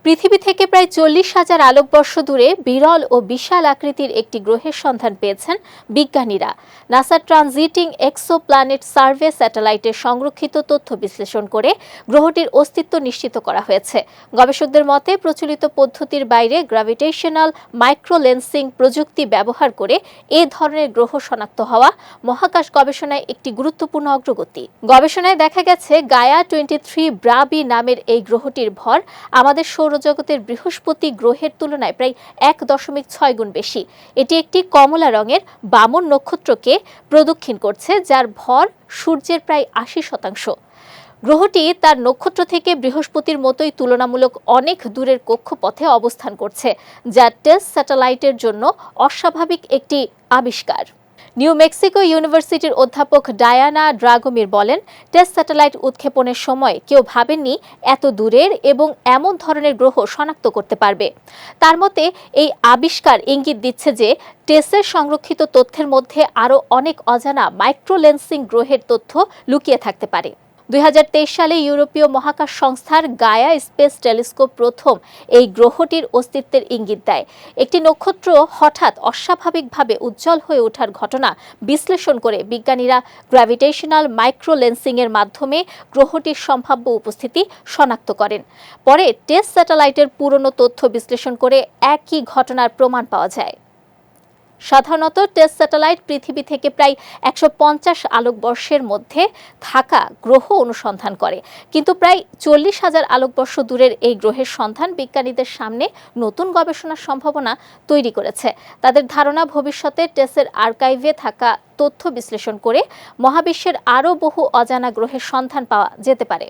পৃথিবী থেকে প্রায় 40,000 আলোকবর্ষ দূরে বিরল ও বিশাল আকৃতির একটি গ্রহের সন্ধান পেয়েছেন বিজ্ঞানীরা। নাসার ট্রানজিটিং এক্সোপ্ল্যানেট সার্ভে স্যাটেলাইটের সংরক্ষিত তথ্য বিশ্লেষণ করে গ্রহটির অস্তিত্ব নিশ্চিত করা হয়েছে। গবেষকদের মতে প্রচলিত পদ্ধতির বাইরে গ্র্যাভিটেশনাল মাইক্রোলেন্সিং প্রযুক্তি ব্যবহার করে এ ধরনের গ্রহ শনাক্ত হওয়া মহাকাশ গবেষণায় একটি গুরুত্বপূর্ণ অগ্রগতি। গবেষণায় দেখা গেছে গায়া 23 ব্রাবি নামের এই গ্রহটির ভর আমাদের সৌরজগতের বৃহস্পতি গ্রহের তুলনায় প্রায় 1.6 গুণ বেশি। এটি একটি কমলা রঙের বামন নক্ষত্রকে প্রদক্ষিণ করছে, যার ভর সূর্যের প্রায় 80%। গ্রহটি তার নক্ষত্র থেকে বৃহস্পতির মতোই তুলনামূলক অনেক দূরের কক্ষপথে অবস্থান করছে, যা টেস্ট স্যাটেলাইটের জন্য অস্বাভাবিক একটি আবিষ্কার। নিউ মেক্সিকো ইউনিভার্সিটির অধ্যাপক ডায়ানা ড্রাগোমির বলেন, টেস্ট স্যাটেলাইট উৎক্ষেপণের সময় কেউ ভাবেননি এত দূরের এবং এমন ধরনের গ্রহ শনাক্ত করতে পারবে। তার মতে এই আবিষ্কার ইঙ্গিত দিচ্ছে যে টেসের সংরক্ষিত তথ্যের মধ্যে আরও অনেক অজানা মাইক্রোলেন্সিং গ্রহের তথ্য লুকিয়ে থাকতে পারে। 2023 সালে ইউরোপীয় মহাকাশ সংস্থার গায়া স্পেস টেলিস্কোপ প্রথম এই গ্রহটির অস্তিত্বের ইঙ্গিত দেয়। একটি নক্ষত্র হঠাৎ অস্বাভাবিকভাবে উজ্জ্বল হয়ে ওঠার ঘটনা বিশ্লেষণ করে বিজ্ঞানীরা গ্র্যাভিটেশনাল মাইক্রোলেন্সিংয়ের মাধ্যমে গ্রহটির সম্ভাব্য উপস্থিতি শনাক্ত করেন। পরে টেস্ট স্যাটেলাইটের পুরনো তথ্য বিশ্লেষণ করে একই ঘটনার প্রমাণ পাওয়া যায়। সাধারণত টেস্ট স্যাটেলাইট পৃথিবী থেকে প্রায় 150 আলোকবর্ষের মধ্যে থাকা গ্রহ অনুসন্ধান করে, কিন্তু প্রায় 40,000 আলোকবর্ষ দূরের এই গ্রহের সন্ধান বিজ্ঞানীদের সামনে নতুন গবেষণার সম্ভাবনা তৈরি করেছে। তাদের ধারণা, ভবিষ্যতে টেসের আর্কাইভে থাকা তথ্য বিশ্লেষণ করে মহাবিশ্বের আরও বহু অজানা গ্রহের সন্ধান পাওয়া যেতে পারে।